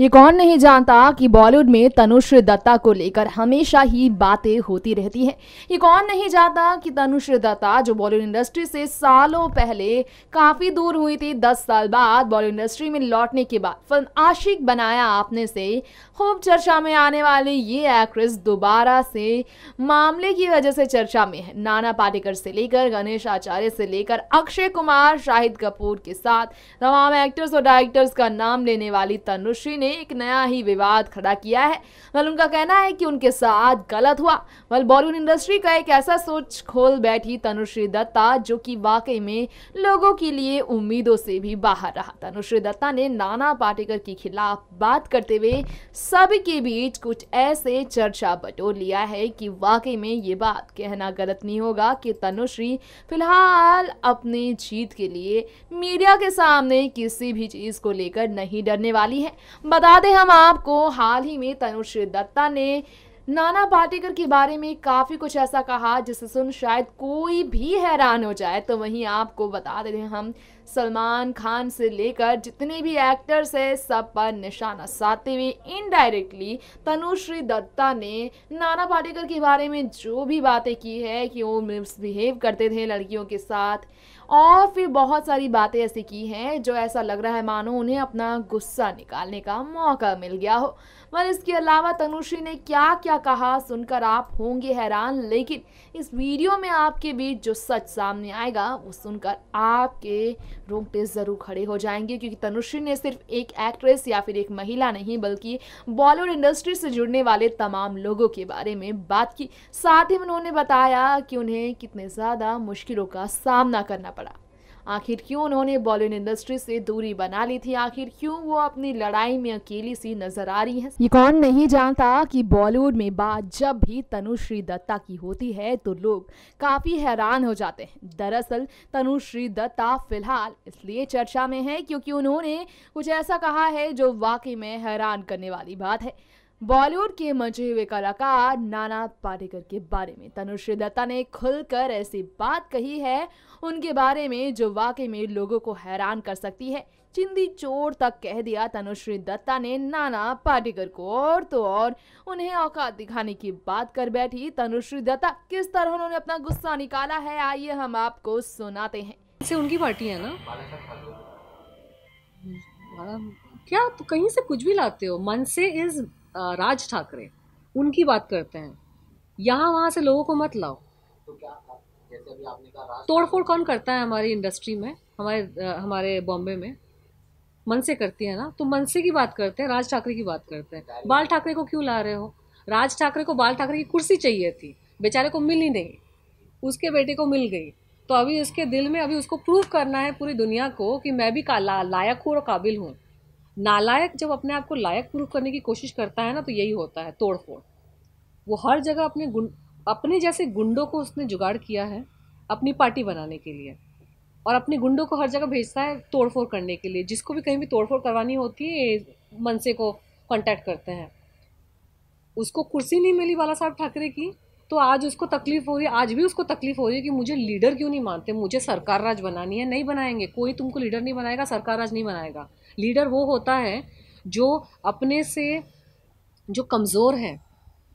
ये कौन नहीं जानता कि बॉलीवुड में तनुश्री दत्ता को लेकर हमेशा ही बातें होती रहती हैं। ये कौन नहीं जानता कि तनुश्री दत्ता जो बॉलीवुड इंडस्ट्री से सालों पहले काफ़ी दूर हुई थी, 10 साल बाद बॉलीवुड इंडस्ट्री में लौटने के बाद फिल्म आशिक बनाया आपने से खूब चर्चा में आने वाली ये एक्ट्रेस दोबारा से मामले की वजह से चर्चा में है। नाना पाटेकर से लेकर गणेश आचार्य से लेकर अक्षय कुमार, शाहिद कपूर के साथ तमाम एक्टर्स और डायरेक्टर्स का नाम लेने वाली तनुश्री ने एक नया ही विवाद खड़ा किया है। वल उनका कहना है कि उनके साथ गलत हुआ। वल बॉलीवुड इंडस्ट्री का एक ऐसा सोच खोल बैठी तनुश्री दत्ता जो कि वाकई में लोगों के लिए उम्मीदों से भी बाहर रहा। तनुश्री दत्ता ने नाना पाटेकर के खिलाफ बात करते हुए सबके बीच कुछ ऐसे चर्चा बटोर लिया है कि वाकई में ये बात कहना गलत नहीं होगा कि तनुश्री फिलहाल अपनी जीत के लिए मीडिया के सामने किसी भी चीज को लेकर नहीं डरने वाली है। बता दें हम आपको, हाल ही में तनुश्री दत्ता ने नाना पाटेकर के बारे में काफ़ी कुछ ऐसा कहा जिसे सुन शायद कोई भी हैरान हो जाए। तो वहीं आपको बता दें हम, सलमान खान से लेकर जितने भी एक्टर्स हैं सब पर निशाना साधते हुए इनडायरेक्टली तनुश्री दत्ता ने नाना पाटेकर के बारे में जो भी बातें की है कि वो मिसबिहेव करते थे लड़कियों के साथ, और फिर बहुत सारी बातें ऐसी की हैं जो ऐसा लग रहा है मानो उन्हें अपना गुस्सा निकालने का मौका मिल गया हो। पर इसके अलावा तनुश्री ने क्या क्या कहा सुनकर आप होंगे हैरान, लेकिन इस वीडियो में आपके बीच जो सच सामने आएगा वो सुनकर आपके रोंगटे ज़रूर खड़े हो जाएंगे, क्योंकि तनुश्री ने सिर्फ एक एक्ट्रेस या फिर एक महिला नहीं बल्कि बॉलीवुड इंडस्ट्री से जुड़ने वाले तमाम लोगों के बारे में बात की। साथ ही उन्होंने बताया कि उन्हें कितने ज़्यादा मुश्किलों का सामना करना पड़ा, आखिर क्यों उन्होंने बॉलीवुड इंडस्ट्री से दूरी बना ली थी, आखिर क्यों वो अपनी लड़ाई में अकेली सी नजर आ रही हैं। ये कौन नहीं जानता कि बॉलीवुड में बात जब भी तनुश्री दत्ता की होती है तो लोग काफ़ी हैरान हो जाते हैं। दरअसल तनुश्री दत्ता फिलहाल इसलिए चर्चा में है क्योंकि उन्होंने कुछ ऐसा कहा है जो वाकई में हैरान करने वाली बात है। बॉलीवुड के मंचे हुए कलाकार नाना पाटेकर के बारे में तनुश्री दत्ता ने खुलकर ऐसी बात कही है उनके बारे में जो वाकई में लोगों को हैरान कर सकती है। चिंदी चोर तक कह दिया तनुश्री दत्ता ने नाना पाटेकर को, और तो और उन्हें औकात दिखाने की बात कर बैठी तनुश्री दत्ता। किस तरह उन्होंने अपना गुस्सा निकाला है आइए हम आपको सुनाते हैं। से उनकी पार्टी है ना, क्या तो कहीं से कुछ भी लाते हो। मन से इज राज ठाकरे, उनकी बात करते हैं, यहाँ वहाँ से लोगों को मत लाओ। तो क्या जैसे अभी आपने कहा तोड़फोड़ कौन करता है हमारी इंडस्ट्री में, हमारे बॉम्बे में मन से करती है ना, तो मन से की बात करते हैं, राज ठाकरे की बात करते हैं। बाल ठाकरे को क्यों ला रहे हो? राज ठाकरे को बाल ठाकरे की कुर्सी चाहिए थी, बेचारे को मिल ही नहीं, उसके बेटे को मिल गई। तो अभी उसके दिल में अभी उसको प्रूव करना है पूरी दुनिया को कि मैं भी लायक हूँ और काबिल हूँ। नालायक जब अपने आप को लायक प्रूव करने की कोशिश करता है ना तो यही होता है, तोड़फोड़। वो हर जगह अपने जैसे गुंडों को उसने जुगाड़ किया है अपनी पार्टी बनाने के लिए, और अपने गुंडों को हर जगह भेजता है तोड़फोड़ करने के लिए। जिसको भी कहीं भी तोड़फोड़ करवानी होती है मनसे को कांटेक्ट करते हैं। उसको कुर्सी नहीं मिली बाला साहब ठाकरे की तो आज उसको तकलीफ हो रही है, आज भी उसको तकलीफ हो रही है कि मुझे लीडर क्यों नहीं मानते, मुझे सरकार राज बनानी है। नहीं बनाएंगे, कोई तुमको लीडर नहीं बनाएगा, सरकार राज नहीं बनाएगा। लीडर वो होता है जो अपने से जो कमज़ोर हैं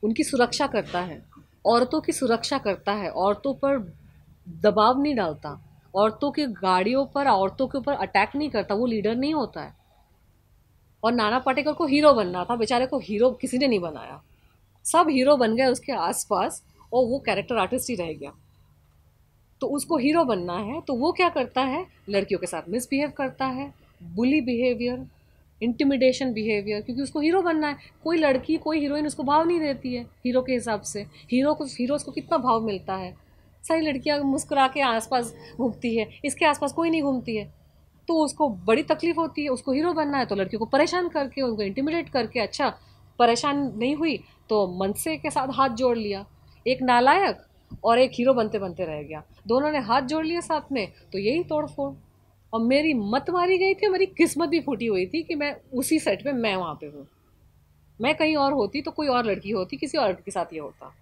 उनकी सुरक्षा करता है, औरतों की सुरक्षा करता है, औरतों पर दबाव नहीं डालता, औरतों की गाड़ियों पर औरतों के ऊपर अटैक नहीं करता। वो लीडर नहीं होता है। और नाना पाटेकर को हीरो बनना था, बेचारे को हीरो किसी ने नहीं बनाया, सब हीरो बन गए उसके आसपास और वो कैरेक्टर आर्टिस्ट ही रह गया। तो उसको हीरो बनना है तो वो क्या करता है, लड़कियों के साथ मिसबिहेव करता है, बुली बिहेवियर, इंटिमिडेशन बिहेवियर, क्योंकि उसको हीरो बनना है। कोई लड़की कोई हीरोइन उसको भाव नहीं देती है हीरो के हिसाब से। हीरोज़ को कितना भाव मिलता है, सारी लड़कियां मुस्कुरा के आसपास घूमती है, इसके आसपास कोई नहीं घूमती है। तो उसको बड़ी तकलीफ होती है, उसको हीरो बनना है तो लड़कियों को परेशान करके, उनको इंटिमिडेट करके। अच्छा, परेशान नहीं हुई तो मनसे के साथ हाथ जोड़ लिया, एक नालायक और एक हीरो बनते बनते रह गया। दोनों ने हाथ जोड़ लिए साथ में, तो यही तोड़फोड़। और मेरी मत मारी गई थी, मेरी किस्मत भी फूटी हुई थी कि मैं उसी सेट पे मैं वहाँ पे हूँ। मैं कहीं और होती तो कोई और लड़की होती, किसी और के साथ ये होता।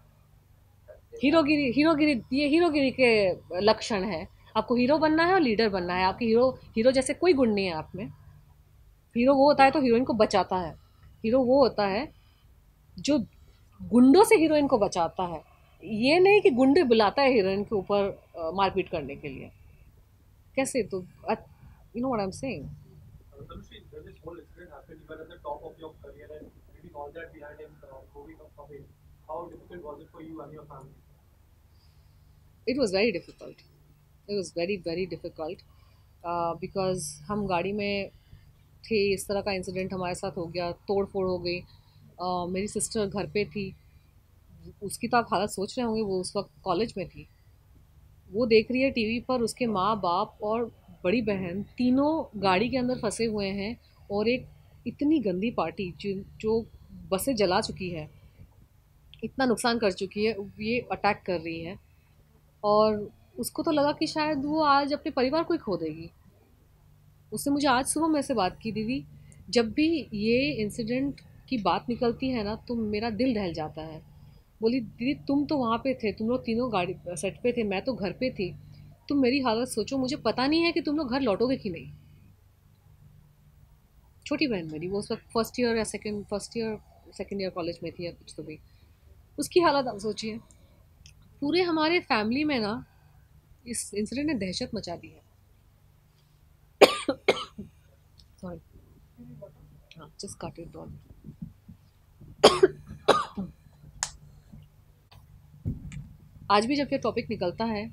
हीरोगिरी ये हीरोगिरी के लक्षण है। आपको हीरो बनना है और लीडर बनना है। आपके हीरो जैसे कोई गुण नहीं है आप में। हीरो वो होता है तो हीरोइन को बचाता है, हीरो वो होता है जो गुंडों से हीरोइन को बचाता है, ये नहीं कि गुंडे बुलाता है हीरोइन के ऊपर मारपीट करने के लिए। कैसे? तो you know what I am saying. Dhanushri, when this whole incident happened, you were at the top of your career and leaving all that behind and moving up away. How difficult was it for you and your family? It was very difficult. It was very very difficult because हम गाड़ी में थे, इस तरह का incident हमारे साथ हो गया, तोड़ फोड़ हो गई। मेरी सिस्टर घर पे थी, उसकी तो आप हालत सोच रहे होंगे, वो उस वक्त कॉलेज में थी। वो देख रही है टीवी पर उसके माँ बाप और बड़ी बहन तीनों गाड़ी के अंदर फंसे हुए हैं, और एक इतनी गंदी पार्टी जो बसें जला चुकी है, इतना नुकसान कर चुकी है, ये अटैक कर रही है। और उसको तो लगा कि शायद वो आज अपने परिवार को ही खो देगी। उसने मुझे आज सुबह मेरे से बात की, दीदी जब भी ये इंसिडेंट की बात निकलती है ना तो मेरा दिल दहल जाता है। बोली दीदी तुम तो वहाँ पे थे, तुम लोग तीनों गाड़ी सेट पे थे, मैं तो घर पे थी, तुम मेरी हालत सोचो, मुझे पता नहीं है कि तुम लोग घर लौटोगे कि नहीं। छोटी बहन मेरी, वो उस वक्त first year second year college में थी या कुछ, तो भी उसकी हालत आप सोचिए। पूरे हमारे फैमिली में ना इस इंसिडेंट ने दहशत मचा दी है। सॉरी, हाँ जस्ट कट इट ऑन। आज भी जब ये टॉपिक निकलता है,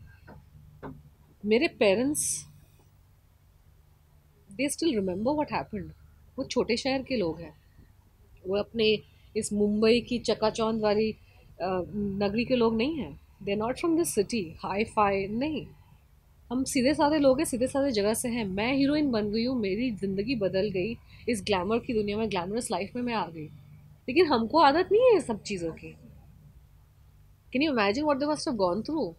मेरे parents they still remember what happened. वो छोटे शहर के लोग हैं, वो अपने इस मुंबई की चकाचौंध वाली नगरी के लोग नहीं हैं। They are not from this city hi fi, नहीं, हम सीधे साधे लोग हैं, सीधे साधे जगह से हैं। मैं हीरोइन बन गई हूँ, मेरी ज़िंदगी बदल गई, इस ग्लैमर की दुनिया में, ग्लैमरस लाइफ में मैं आ गई, लेकिन हमको आदत नहीं है सब चीज़ों की। Can you imagine what they must have gone through?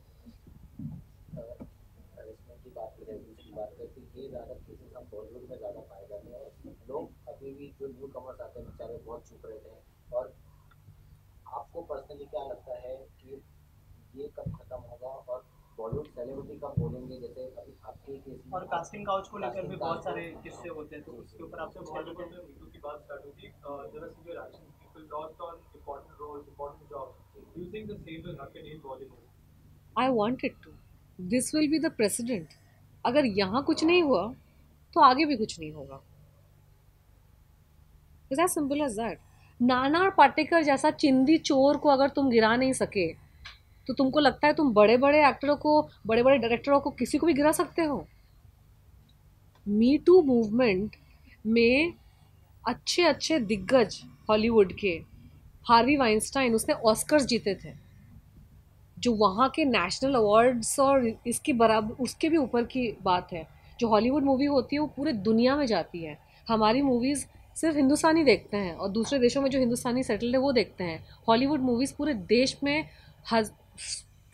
की बात करें, दूसरी बात करें कि ये ज़्यादा केसेस हम बॉलीवुड में ज़्यादा पाए जाते हैं, और लोग अभी भी जो न्यू कमर्स आते हैं बेचारे बहुत चुप रहते हैं। और आपको पर्सनली क्या लगता है कि ये कब खत्म होगा और बॉलीवुड सेलिब्रिटी कब बोलेंगे? जैसे अभी आपके केस में और कास्टिंग काउच को लेकर भी बहुत सारे किस्से होते हैं, तो उसके ऊपर आपसे बॉलीवुड में मीटू की बात स्टार्ट होगी, जरा सी जो action people lost on important roles, important jobs, do you think the same will happen in Bollywood? I want it to, this will be the president. अगर यहाँ कुछ नहीं हुआ तो आगे भी कुछ नहीं होगा। It's as simple as that. Nana Patekar जैसा चिंदी चोर को अगर तुम गिरा नहीं सके, तो तुमको लगता है तुम बड़े बड़े एक्टरों को, बड़े बड़े डायरेक्टरों को, किसी को भी गिरा सकते हो? मी टू मूवमेंट में अच्छे अच्छे दिग्गज हॉलीवुड के, हार्वी वाइंस्टाइन, उसने ऑस्कर्स जीते थे, जो वहाँ के नेशनल अवार्ड्स और इसके बराबर, उसके भी ऊपर की बात है। जो हॉलीवुड मूवी होती है वो पूरे दुनिया में जाती है। हमारी मूवीज़ सिर्फ हिंदुस्तानी देखते हैं, और दूसरे देशों में जो हिंदुस्तानी सेटल्ड है वो देखते हैं। हॉलीवुड मूवीज़ पूरे देश में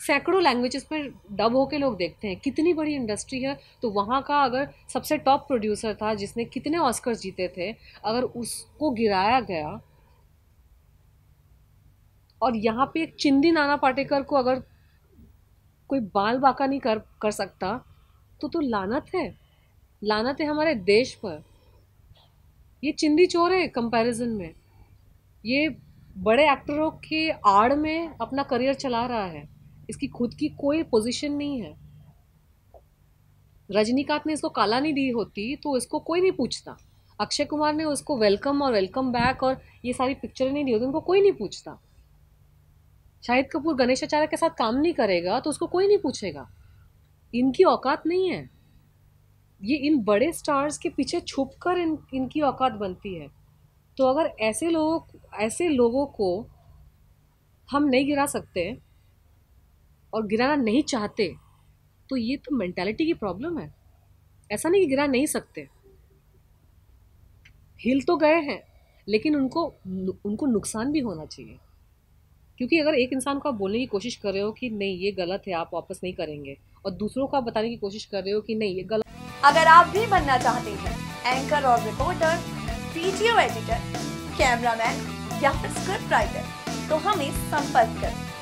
सैकड़ों लैंग्वेजेस में डब होके लोग देखते हैं। कितनी बड़ी इंडस्ट्री है। तो वहाँ का अगर सबसे टॉप प्रोड्यूसर था जिसने कितने ऑस्कर्स जीते थे, अगर उसको गिराया गया, और यहाँ पे एक चिंदी नाना पाटेकर को अगर कोई बाल बाका नहीं कर सकता, तो लानत है, लानत है हमारे देश पर। ये चिंदी चोर है कंपैरिजन में, ये बड़े एक्टरों के आड़ में अपना करियर चला रहा है, इसकी खुद की कोई पोजीशन नहीं है। रजनीकांत ने इसको काला नहीं दी होती तो इसको कोई नहीं पूछता। अक्षय कुमार ने उसको वेलकम और वेलकम बैक और ये सारी पिक्चरें नहीं दी होती, उनको कोई नहीं पूछता। शाहिद कपूर गणेशाचार्य के साथ काम नहीं करेगा तो उसको कोई नहीं पूछेगा। इनकी औकात नहीं है। ये इन बड़े स्टार्स के पीछे छुपकर इनकी औकात बनती है। तो अगर ऐसे लोगों को हम नहीं गिरा सकते और गिराना नहीं चाहते, तो ये तो मेंटालिटी की प्रॉब्लम है। ऐसा नहीं कि गिरा नहीं सकते, हिल तो गए हैं, लेकिन उनको नुकसान भी होना चाहिए। क्योंकि अगर एक इंसान को आप बोलने की कोशिश कर रहे हो कि नहीं ये गलत है, आप वापस नहीं करेंगे, और दूसरों को आप बताने की कोशिश कर रहे हो कि नहीं ये गलत। अगर आप भी बनना चाहते हैं एंकर और रिपोर्टर, वीडियो एडिटर, कैमरामैन या फिर स्क्रिप्ट राइटर, तो हमें संपर्क करें।